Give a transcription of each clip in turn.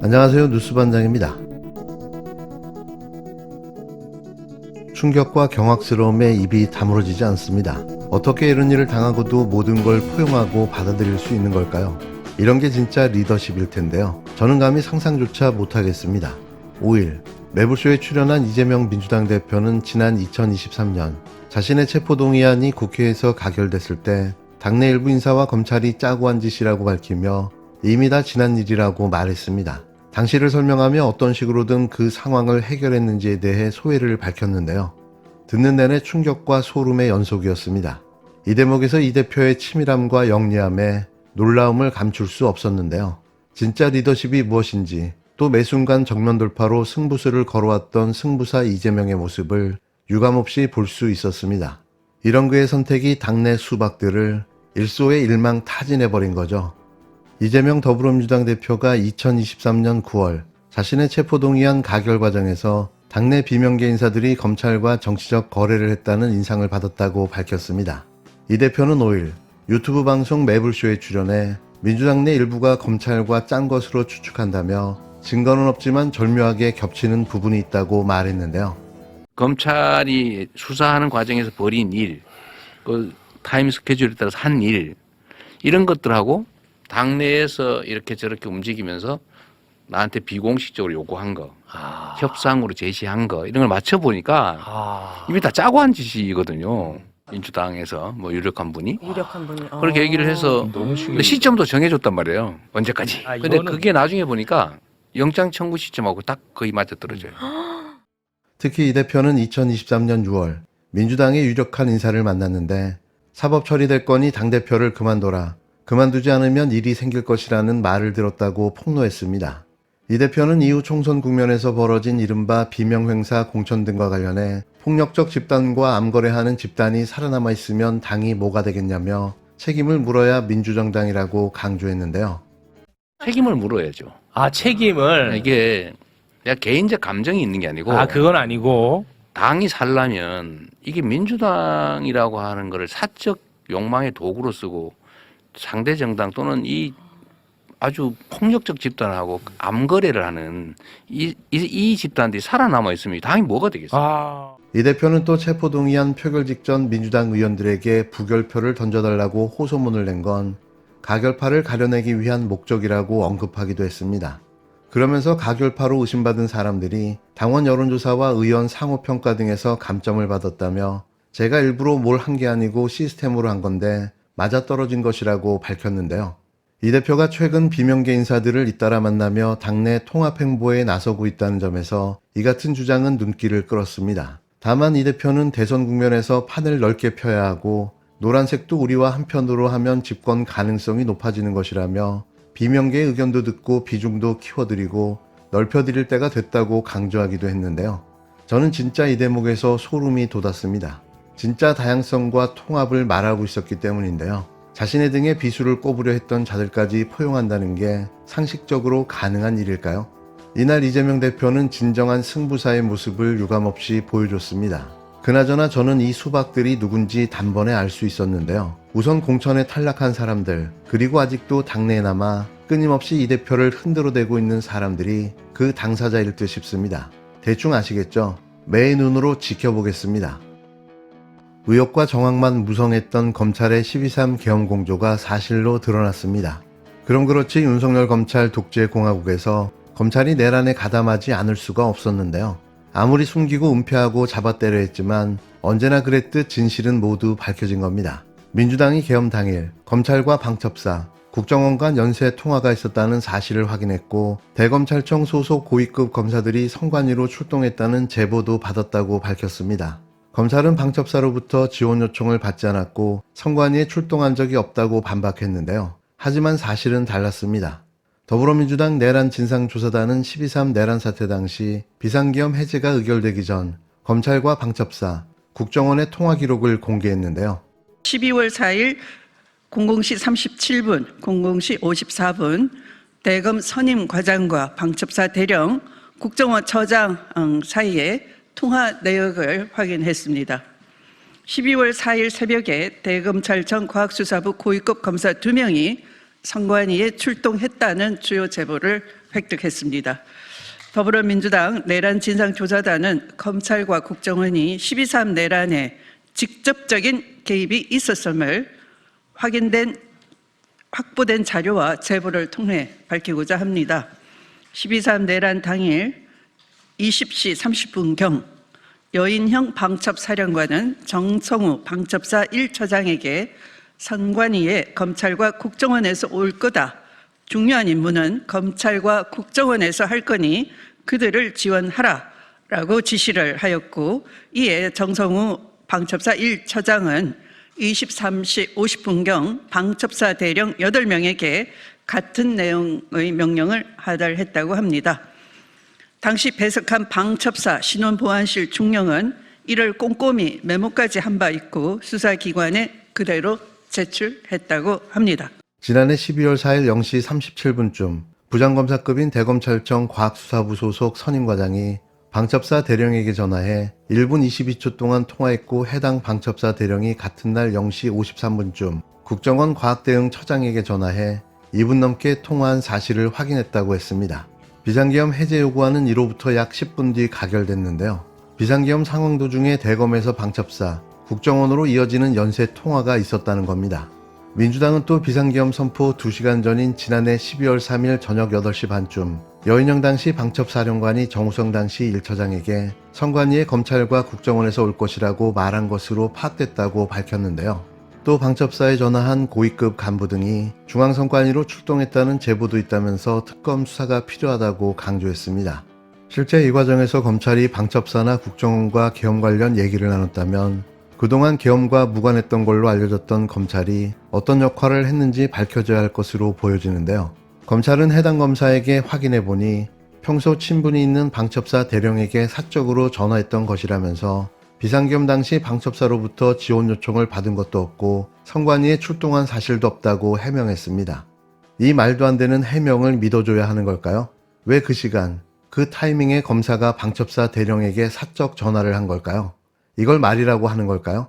안녕하세요. 뉴스반장입니다. 충격과 경악스러움에 입이 다물어지지 않습니다. 어떻게 이런 일을 당하고도 모든 걸 포용하고 받아들일 수 있는 걸까요? 이런 게 진짜 리더십일 텐데요. 저는 감히 상상조차 못하겠습니다. 5일 매불쇼에 출연한 이재명 민주당 대표는 지난 2023년 자신의 체포동의안이 국회에서 가결됐을 때 당내 일부 인사와 검찰이 짜고 한 짓이라고 밝히며 이미 다 지난 일이라고 말했습니다. 당시를 설명하며 어떤 식으로든 그 상황을 해결했는지에 대해 소회를 밝혔는데요. 듣는 내내 충격과 소름의 연속이었습니다. 이 대목에서 이 대표의 치밀함과 영리함에 놀라움을 감출 수 없었는데요. 진짜 리더십이 무엇인지, 또 매 순간 정면 돌파로 승부수를 걸어왔던 승부사 이재명의 모습을 유감없이 볼 수 있었습니다. 이런 그의 선택이 당내 수박들을 일소에 일망타진해버린 거죠. 이재명 더불어민주당 대표가 2023년 9월 자신의 체포동의안 가결 과정에서 당내 비명계 인사들이 검찰과 정치적 거래를 했다는 인상을 받았다고 밝혔습니다. 이 대표는 5일 유튜브 방송 매불쇼에 출연해 민주당 내 일부가 검찰과 짠 것으로 추측한다며 증거는 없지만 절묘하게 겹치는 부분이 있다고 말했는데요. 검찰이 수사하는 과정에서 벌인 일, 그 타임 스케줄에 따라서 한 일, 이런 것들하고 당내에서 이렇게 저렇게 움직이면서 나한테 비공식적으로 요구한 거, 협상으로 제시한 거, 이런 걸 맞춰보니까 이미 다 짜고 한 짓이거든요. 민주당에서 뭐 유력한 분이. 그렇게 얘기를 해서 근데 시점도 정해줬단 말이에요. 언제까지. 근데 그게 나중에 보니까 영장 청구 시점하고 딱 거의 맞아떨어져요. 특히 이 대표는 2023년 6월 민주당의 유력한 인사를 만났는데 사법 처리될 거니 당대표를 그만둬라. 그만두지 않으면 일이 생길 것이라는 말을 들었다고 폭로했습니다. 이 대표는 이후 총선 국면에서 벌어진 이른바 비명행사 공천 등과 관련해 폭력적 집단과 암거래하는 집단이 살아남아 있으면 당이 뭐가 되겠냐며 책임을 물어야 민주정당이라고 강조했는데요. 책임을 물어야죠. 책임을. 이게 내가 개인적 감정이 있는 게 아니고 그건 아니고. 당이 살려면 이게 민주당이라고 하는 거를 사적 욕망의 도구로 쓰고 상대 정당 또는 이 아주 폭력적 집단하고 암거래를 하는 이 집단들이 살아남아 있으면 당이 뭐가 되겠어요? 이 대표는 또 체포동의안 표결 직전 민주당 의원들에게 부결표를 던져달라고 호소문을 낸 건 가결파를 가려내기 위한 목적이라고 언급하기도 했습니다. 그러면서 가결파로 의심받은 사람들이 당원 여론조사와 의원 상호평가 등에서 감점을 받았다며 제가 일부러 뭘 한 게 아니고 시스템으로 한 건데 맞아떨어진 것이라고 밝혔는데요. 이 대표가 최근 비명계 인사들을 잇따라 만나며 당내 통합행보에 나서고 있다는 점에서 이 같은 주장은 눈길을 끌었습니다. 다만 이 대표는 대선 국면에서 판을 넓게 펴야 하고 노란색도 우리와 한편으로 하면 집권 가능성이 높아지는 것이라며 비명계의 의견도 듣고 비중도 키워드리고 넓혀드릴 때가 됐다고 강조하기도 했는데요. 저는 진짜 이 대목에서 소름이 돋았습니다. 진짜 다양성과 통합을 말하고 있었기 때문인데요. 자신의 등에 비수를 꼽으려 했던 자들까지 포용한다는 게 상식적으로 가능한 일일까요? 이날 이재명 대표는 진정한 승부사의 모습을 유감없이 보여줬습니다. 그나저나 저는 이 수박들이 누군지 단번에 알 수 있었는데요. 우선 공천에 탈락한 사람들, 그리고 아직도 당내에 남아 끊임없이 이 대표를 흔들어대고 있는 사람들이 그 당사자일 듯 싶습니다. 대충 아시겠죠? 매의 눈으로 지켜보겠습니다. 의혹과 정황만 무성했던 검찰의 12.3 계엄 공조가 사실로 드러났습니다. 그럼 그렇지 윤석열 검찰 독재 공화국에서 검찰이 내란에 가담하지 않을 수가 없었는데요. 아무리 숨기고 은폐하고 잡아떼려 했지만 언제나 그랬듯 진실은 모두 밝혀진 겁니다. 민주당이 계엄 당일 검찰과 방첩사, 국정원 간 연쇄 통화가 있었다는 사실을 확인했고 대검찰청 소속 고위급 검사들이 선관위로 출동했다는 제보도 받았다고 밝혔습니다. 검찰은 방첩사로부터 지원 요청을 받지 않았고 선관위에 출동한 적이 없다고 반박했는데요. 하지만 사실은 달랐습니다. 더불어민주당 내란 진상조사단은 12.3 내란 사태 당시 비상계엄 해제가 의결되기 전 검찰과 방첩사, 국정원의 통화 기록을 공개했는데요. 12월 4일 00시 37분, 00시 54분 대검 선임 과장과 방첩사 대령, 국정원 처장 사이에 통화 내역을 확인했습니다. 12월 4일 새벽에 대검찰청 과학수사부 고위급 검사 2명이 선관위에 출동했다는 주요 제보를 획득했습니다. 더불어민주당 내란 진상조사단은 검찰과 국정원이 12.3 내란에 직접적인 개입이 있었음을 확보된 자료와 제보를 통해 밝히고자 합니다. 12.3 내란 당일 20시 30분경 여인형 방첩사령관은 정성우 방첩사 1처장에게 선관위에 검찰과 국정원에서 올 거다. 중요한 임무는 검찰과 국정원에서 할 거니 그들을 지원하라라고 지시를 하였고, 이에 정성우 방첩사 1처장은 23시 50분경 방첩사 대령 8명에게 같은 내용의 명령을 하달했다고 합니다. 당시 배석한 방첩사 신원보안실 중령은 이를 꼼꼼히 메모까지 한 바 있고 수사기관에 그대로 제출했다고 합니다. 지난해 12월 4일 0시 37분쯤 부장검사급인 대검찰청 과학수사부 소속 선임과장이 방첩사 대령에게 전화해 1분 22초 동안 통화했고, 해당 방첩사 대령이 같은 날 0시 53분쯤 국정원 과학대응처장에게 전화해 2분 넘게 통화한 사실을 확인했다고 했습니다. 비상계엄 해제 요구안은 이로부터 약 10분 뒤 가결됐는데요. 비상계엄 상황 도중에 대검에서 방첩사, 국정원으로 이어지는 연쇄 통화가 있었다는 겁니다. 민주당은 또 비상계엄 선포 2시간 전인 지난해 12월 3일 저녁 8시 반쯤 여인영 당시 방첩사령관이 정우성 당시 1처장에게 선관위에 검찰과 국정원에서 올 것이라고 말한 것으로 파악됐다고 밝혔는데요. 또 방첩사에 전화한 고위급 간부 등이 중앙선관위로 출동했다는 제보도 있다면서 특검 수사가 필요하다고 강조했습니다. 실제 이 과정에서 검찰이 방첩사나 국정원과 계엄 관련 얘기를 나눴다면 그동안 계엄과 무관했던 걸로 알려졌던 검찰이 어떤 역할을 했는지 밝혀져야 할 것으로 보여지는데요. 검찰은 해당 검사에게 확인해보니 평소 친분이 있는 방첩사 대령에게 사적으로 전화했던 것이라면서 비상계엄 당시 방첩사로부터 지원 요청을 받은 것도 없고 선관위에 출동한 사실도 없다고 해명했습니다. 이 말도 안 되는 해명을 믿어줘야 하는 걸까요? 왜 그 시간, 그 타이밍에 검사가 방첩사 대령에게 사적 전화를 한 걸까요? 이걸 말이라고 하는 걸까요?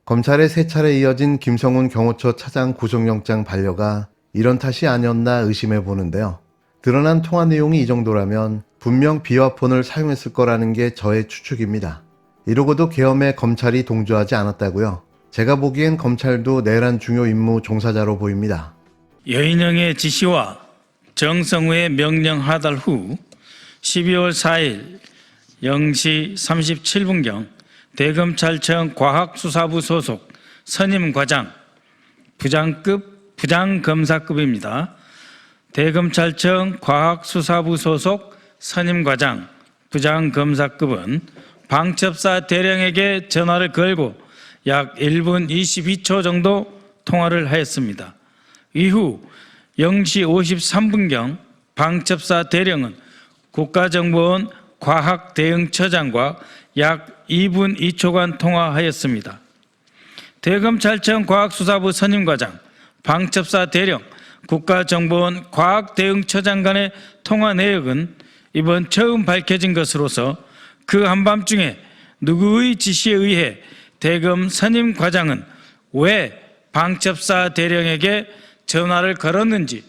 검찰의 3차례 이어진 김성훈 경호처 차장 구속영장 반려가 이런 탓이 아니었나 의심해 보는데요. 드러난 통화 내용이 이 정도라면 분명 비화폰을 사용했을 거라는 게 저의 추측입니다. 이러고도 계엄에 검찰이 동조하지 않았다고요? 제가 보기엔 검찰도 내란 중요 임무 종사자로 보입니다. 여인영의 지시와 정성우의 명령 하달 후 12월 4일 0시 37분경 대검찰청 과학수사부 소속 선임과장, 부장검사급입니다. 대검찰청 과학수사부 소속 선임과장, 부장검사급은 방첩사 대령에게 전화를 걸고 약 1분 22초 정도 통화를 하였습니다. 이후 0시 53분경 방첩사 대령은 국가정보원 과학대응처장과 약 2분 2초간 통화하였습니다. 대검찰청 과학수사부 선임과장, 방첩사 대령, 국가정보원 과학대응처장 간의 통화 내역은 이번 처음 밝혀진 것으로서 그 한밤중에 누구의 지시에 의해 대검 선임과장은 왜 방첩사 대령에게 전화를 걸었는지,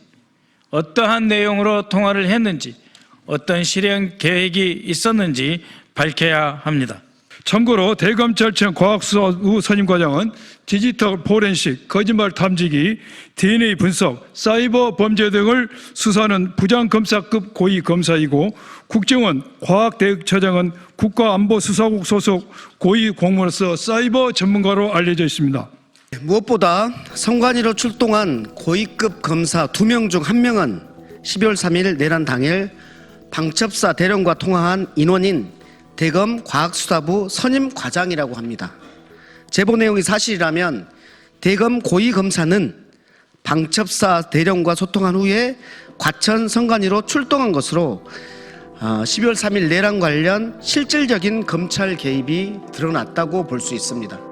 어떠한 내용으로 통화를 했는지, 어떤 실행 계획이 있었는지 밝혀야 합니다. 참고로 대검찰청 과학수사부 선임과장은 디지털 포렌식, 거짓말 탐지기, DNA 분석, 사이버 범죄 등을 수사하는 부장검사급 고위검사이고, 국정원 과학대응처장은 국가안보수사국 소속 고위공무원으로서 사이버 전문가로 알려져 있습니다. 무엇보다 선관위로 출동한 고위급 검사 2명 중 1명은 12월 3일 내란 당일 방첩사 대령과 통화한 인원인 대검 과학수사부 선임과장이라고 합니다. 제보 내용이 사실이라면 대검 고위검사는 방첩사 대령과 소통한 후에 과천 선관위로 출동한 것으로 12월 3일 내란 관련 실질적인 검찰 개입이 드러났다고 볼 수 있습니다.